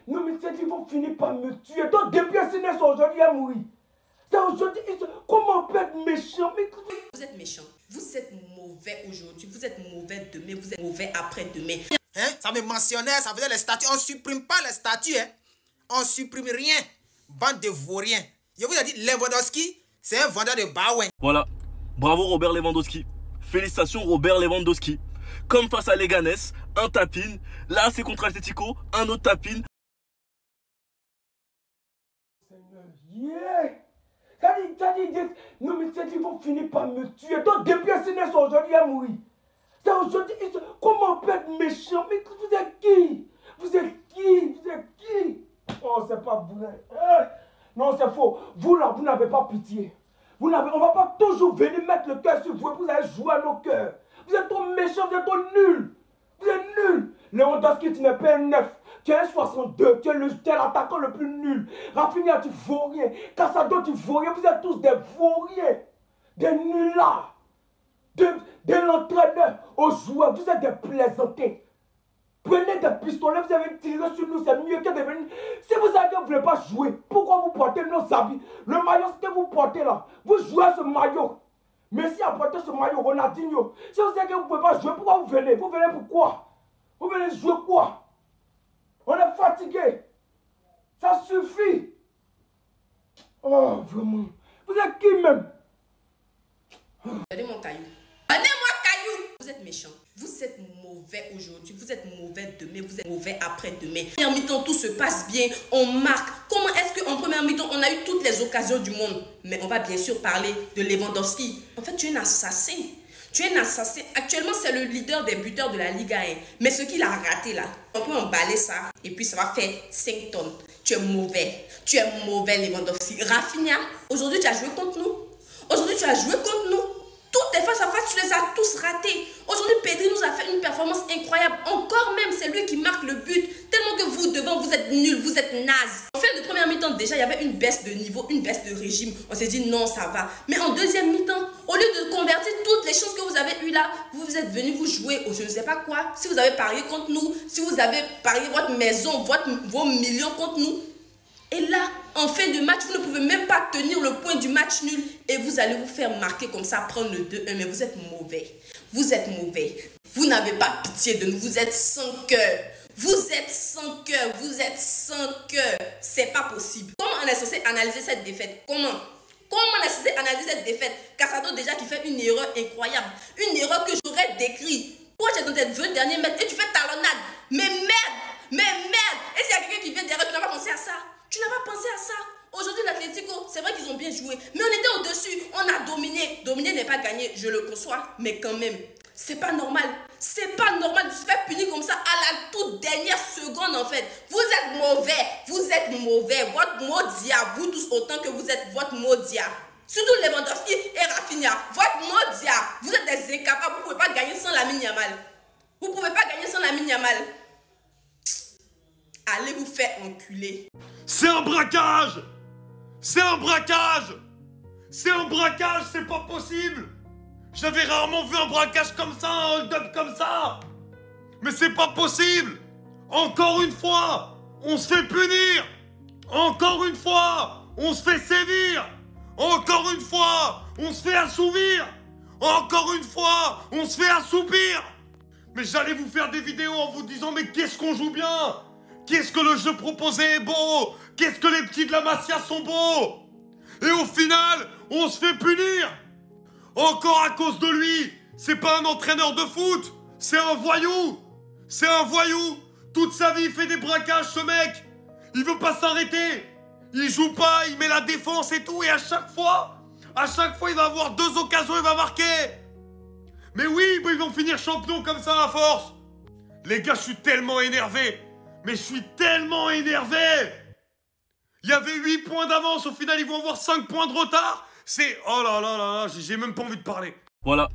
non mais ils vont finir par me tuer. Donc depuis un signe aujourd'hui, il a mouru. C'est aujourd'hui, comment on peut être méchant? Mais... Vous êtes méchant, vous êtes mauvais aujourd'hui, vous êtes mauvais demain, vous êtes mauvais après-demain. Hein? Ça me mentionnait, ça faisait les statuts. On ne supprime pas les statuts. Hein? On ne supprime rien. Bande de vauriens. Je vous ai dit, Lewandowski, c'est un vendeur de Baouin. Voilà. Bravo Robert Lewandowski. Félicitations Robert Lewandowski. Comme face à Leganés, un tapine. Là, c'est contre Atlético, un autre tapine. Seigneur, yeah! Non mais ils vont finir par me tuer. Donc depuis un signe aujourd'hui, il a mouru. C'est aujourd'hui, comment on peut être méchant? Mais vous êtes qui? Vous êtes qui? Vous êtes qui? Oh, c'est pas vrai. Non, c'est faux. Vous là, vous n'avez pas pitié. On ne va pas toujours venir mettre le cœur sur vous et vous allez jouer à nos cœurs. Vous êtes trop méchants, vous êtes trop nuls. Vous êtes nuls. Lewandowski, tu n'es pas un 9. Tu es un 62. Tu es l'attaquant le plus nul. Rafinha, tu vaux rien. Casado, tu vaux rien. Vous êtes tous des vauriens. Des nullards. De l'entraîneur aux joueurs. Vous êtes des plaisantés. Prenez des pistolets, vous avez tiré sur nous, c'est mieux que de venir. Si vous savez que vous ne voulez pas jouer, pourquoi vous portez nos habits? Le maillot que vous portez là, vous jouez ce maillot. Messi a porté ce maillot, Ronaldinho. Si vous savez que vous ne pouvez pas jouer, pourquoi vous venez? Vous venez pourquoi? Vous venez jouer quoi? On est fatigué. Ça suffit. Oh, vraiment. Vous êtes qui même? Regardez mon caillou. Donnez-moi caillou. Vous êtes méchant. Vous êtes mauvais aujourd'hui, vous êtes mauvais demain, vous êtes mauvais après-demain. En première mi-temps, tout se passe bien, on marque. Comment est-ce qu'en première mi-temps, on a eu toutes les occasions du monde? Mais on va bien sûr parler de Lewandowski. En fait, tu es un assassin. Tu es un assassin. Actuellement, c'est le leader des buteurs de la Ligue 1. Mais ce qu'il a raté là, on peut emballer ça et puis ça va faire 5 tonnes. Tu es mauvais. Tu es mauvais, Lewandowski. Rafinha, aujourd'hui, tu as joué contre nous. Aujourd'hui, tu as joué contre nous. Toutes tes face à face, tu les as tous ratés. Aujourd'hui, Pedri nous a fait une performance incroyable. Encore même, c'est lui qui marque le but. Tellement que vous, devant, vous êtes nuls, vous êtes nazes. En fin de première mi-temps, déjà, il y avait une baisse de niveau, une baisse de régime. On s'est dit non, ça va. Mais en deuxième mi-temps, au lieu de convertir toutes les choses que vous avez eues là, vous êtes venus vous jouer au je ne sais pas quoi. Si vous avez parié contre nous, si vous avez parié votre maison, vos millions contre nous. Et là, en fin de match, vous ne pouvez même pas tenir le point du match nul et vous allez vous faire marquer comme ça, prendre le 2-1. Mais vous êtes mauvais. Vous êtes mauvais. Vous n'avez pas pitié de nous. Vous êtes sans cœur. Vous êtes sans cœur. Vous êtes sans cœur. C'est pas possible. Comment on est censé analyser cette défaite? Comment on est censé analyser cette défaite? Casado déjà qui fait une erreur incroyable. Une erreur que j'aurais décrit. Toi, tu es dans tes 20 derniers mètres et tu fais talonnade. Mais merde! Mais merde! Et s'il y a quelqu'un qui vient derrière, tu n'as pas pensé à ça? Tu n'as pas pensé à ça? Aujourd'hui, l'Atlético, c'est vrai qu'ils ont bien joué. Mais on était au-dessus. On a dominé. Dominer n'est pas gagné, je le conçois. Mais quand même, c'est pas normal. C'est pas normal de se faire punir comme ça à la toute dernière seconde, en fait. Vous êtes mauvais. Vous êtes mauvais. Votre maudit, vous tous autant que vous êtes votre maudit. Surtout Lewandowski et Rafinha. Votre maudit. Vous êtes des incapables. Vous ne pouvez pas gagner sans Lamine Yamal. Vous ne pouvez pas gagner sans Lamine Yamal. Allez vous faire enculer. C'est un braquage! C'est un braquage! C'est un braquage, c'est pas possible! J'avais rarement vu un braquage comme ça, un hold-up comme ça! Mais c'est pas possible! Encore une fois, on se fait punir! Encore une fois, on se fait sévir! Encore une fois, on se fait assouvir! Encore une fois, on se fait assoupir! Mais j'allais vous faire des vidéos en vous disant mais qu'est-ce qu'on joue bien! Qu'est-ce que le jeu proposé est beau! Qu'est-ce que les petits de la Masia sont beaux! Et au final, on se fait punir! Encore à cause de lui! C'est pas un entraîneur de foot! C'est un voyou! C'est un voyou! Toute sa vie, il fait des braquages, ce mec! Il veut pas s'arrêter! Il joue pas, il met la défense et tout, et à chaque fois, il va avoir 2 occasions, il va marquer! Mais oui, ils vont finir champions comme ça à force! Les gars, je suis tellement énervé! Mais je suis tellement énervé! Il y avait 8 points d'avance, au final ils vont avoir 5 points de retard. C'est... Oh là là là là, j'ai même pas envie de parler. Voilà.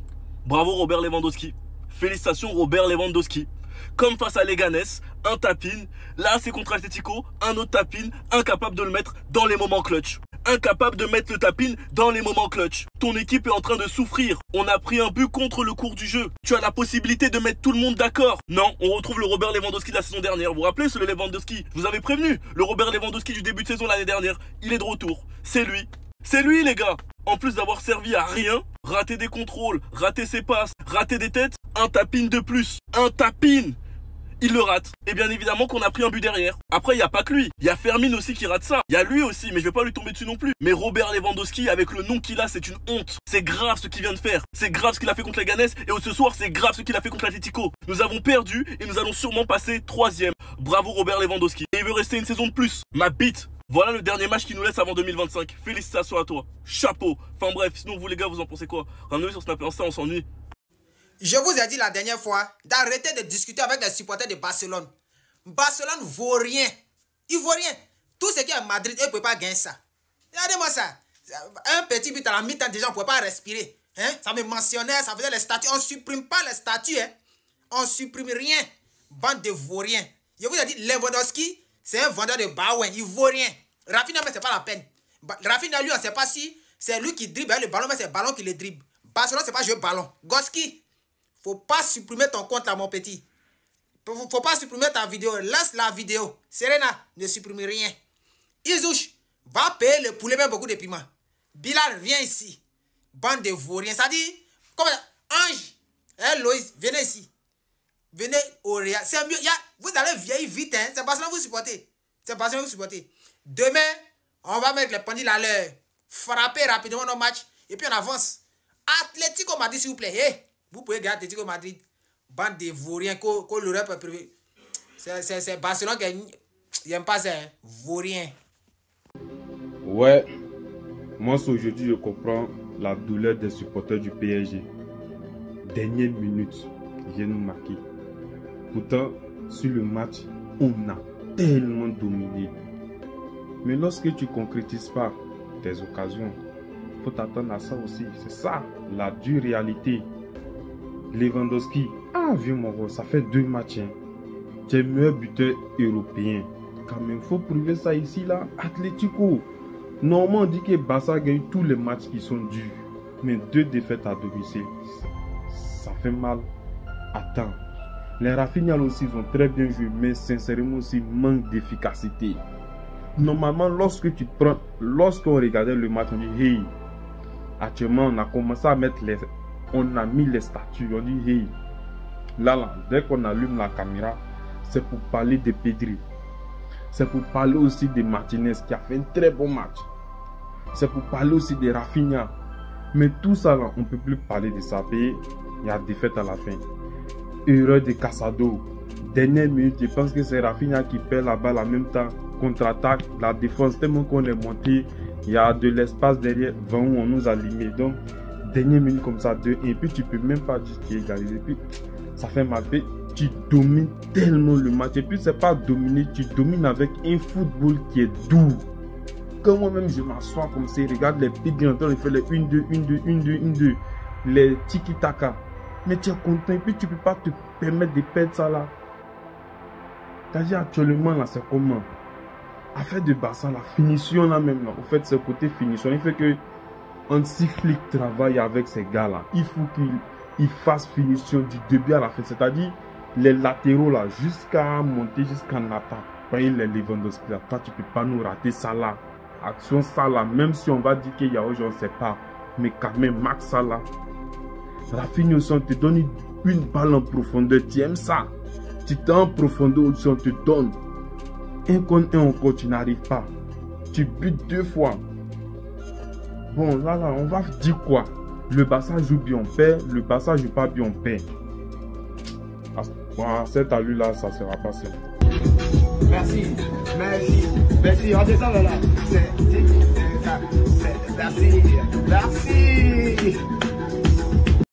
Bravo Robert Lewandowski. Félicitations Robert Lewandowski. Comme face à Leganés, un tapine. Là c'est contre Atlético, un autre tapine, incapable de le mettre dans les moments clutch. incapable de mettre le tapin dans les moments clutch. Ton équipe est en train de souffrir. On a pris un but contre le cours du jeu. Tu as la possibilité de mettre tout le monde d'accord. Non, on retrouve le Robert Lewandowski de la saison dernière. Vous vous rappelez ce Lewandowski? Je vous avais prévenu. Le Robert Lewandowski du début de saison l'année dernière. Il est de retour. C'est lui. C'est lui les gars. En plus d'avoir servi à rien, rater des contrôles, rater ses passes, rater des têtes, un tapin de plus. Un tapin. Il le rate. Et bien évidemment qu'on a pris un but derrière. Après, il n'y a pas que lui. Il y a Fermin aussi qui rate ça. Il y a lui aussi, mais je vais pas lui tomber dessus non plus. Mais Robert Lewandowski, avec le nom qu'il a, c'est une honte. C'est grave ce qu'il vient de faire. C'est grave ce qu'il a fait contre la Leganés. Et ce soir, c'est grave ce qu'il a fait contre l'Atlético. Nous avons perdu et nous allons sûrement passer 3e. Bravo Robert Lewandowski. Et il veut rester une saison de plus. Ma bite. Voilà le dernier match qui nous laisse avant 2025. Félicitations à toi. Chapeau. Enfin bref, sinon vous les gars, vous en pensez quoi? Ramenez-nous sur Snap Insta, on s'ennuie. Je vous ai dit la dernière fois d'arrêter de discuter avec les supporters de Barcelone. Barcelone vaut rien. Il vaut rien. Tout ce qui est à Madrid, ils ne peuvent pas gagner ça. Regardez-moi ça. Un petit but à la mi-temps, déjà, on ne pouvait pas respirer. Hein? Ça me mentionnait, ça faisait les statuts. On ne supprime pas les statuts. Hein? On ne supprime rien. Bande de vauriens. Je vous ai dit, Lewandowski, c'est un vendeur de Baouin. Il ne vaut rien. Rafinha, mais ce n'est pas la peine. Rafinha, lui, on ne sait pas si c'est lui qui dribble le ballon, mais c'est le ballon qui le dribble. Barcelone, ce n'est pas jouer ballon. Goski. Faut pas supprimer ton compte là, mon petit. Faut pas supprimer ta vidéo. Laisse la vidéo. Serena, ne supprime rien. Isouche, va payer le poulet, même beaucoup de piment. Bilal, viens ici. Bande de vauriens. Ça dit, comme Ange, hein, Loïs, venez ici. Venez au Real. C'est mieux. Vous allez vieillir vite. Hein. C'est parce que vous supportez. C'est parce que vous supportez. Demain, on va mettre les pendules à l'heure. Frapper rapidement nos matchs. Et puis on avance. Atlético Madrid, s'il vous plaît. Hey. Vous pouvez gagner Atlético Madrid. Bande de vauriens qu'on l'Europe privé. C'est Barcelone qui n'aime pas ça. Hein. Vaurien. Ouais. Moi, aujourd'hui, je comprends la douleur des supporters du PSG. Dernière minute, ils viennent nous marquer. Pourtant, sur le match, on a tellement dominé. Mais lorsque tu ne concrétises pas tes occasions, il faut t'attendre à ça aussi. C'est ça, la dure réalité. Lewandowski, vieux mon gros, ça fait 2 matchs. Hein. Tu es meilleur buteur européen. Quand même, il faut prouver ça ici, là. Atlético. Normalement, on dit que Barça gagne tous les matchs qui sont durs. Mais 2 défaites à domicile, ça fait mal. Attends. Les Rafinha aussi, ils ont très bien joué, mais sincèrement aussi, manque d'efficacité. Normalement, lorsqu'on regardait le match, on dit, hey, actuellement, on a commencé à mettre on a mis les statuts, on dit, hey, là, dès qu'on allume la caméra, c'est pour parler de Pedri. C'est pour parler aussi de Martinez, qui a fait un très bon match. C'est pour parler aussi de Rafinha. Mais tout ça, là, on ne peut plus parler de ça. Il y a défaite à la fin. Erreur de Casado. Dernière minute, je pense que c'est Rafinha qui perd la balle en même temps. Contre-attaque, la défense, tellement qu'on est monté, il y a de l'espace derrière, où on nous a limé. Donc, dernière minute comme ça, 2-1. Et puis, tu ne peux même pas dire qu'il est égalisé. Et puis, ça fait mal. Tu domines tellement le match. Et puis, c'est pas dominer, tu domines avec un football qui est doux. Quand moi-même, je m'assois comme ça, regarde les petits grandeurs, il fait les 1-2, 1-2, 1-2, 1-2, les tiki-taka. Mais tu es content. Et puis, tu ne peux pas te permettre de perdre ça là. C'est-à-dire, actuellement, là, c'est comment? Affaire de Barça, la finition là même, là, au fait, ce côté finition, il fait que Hansi Flick travaille avec ces gars-là. Il faut qu'il fasse finition du début à la fin. C'est-à-dire, les latéraux là, jusqu'à monter, jusqu'à Nathan. Les Lewandowski là, toi, tu ne peux pas nous rater ça là. Action ça là, même si on va dire qu'il y a aujourd'hui, on ne sait pas. Mais quand même, Max ça là. La finition, on te donne une balle en profondeur. Tu aimes ça? Tu t'es en profondeur aussi, on te donne. 1 contre 1 encore, tu n'arrives pas. Tu butes 2 fois. Bon, là, on va dire quoi? Le Barça joue bien, on perd. Le Barça joue pas bien, on perd. À cet allure-là, ça ne sera pas simple. Merci, merci, merci. On descend là. Merci, merci.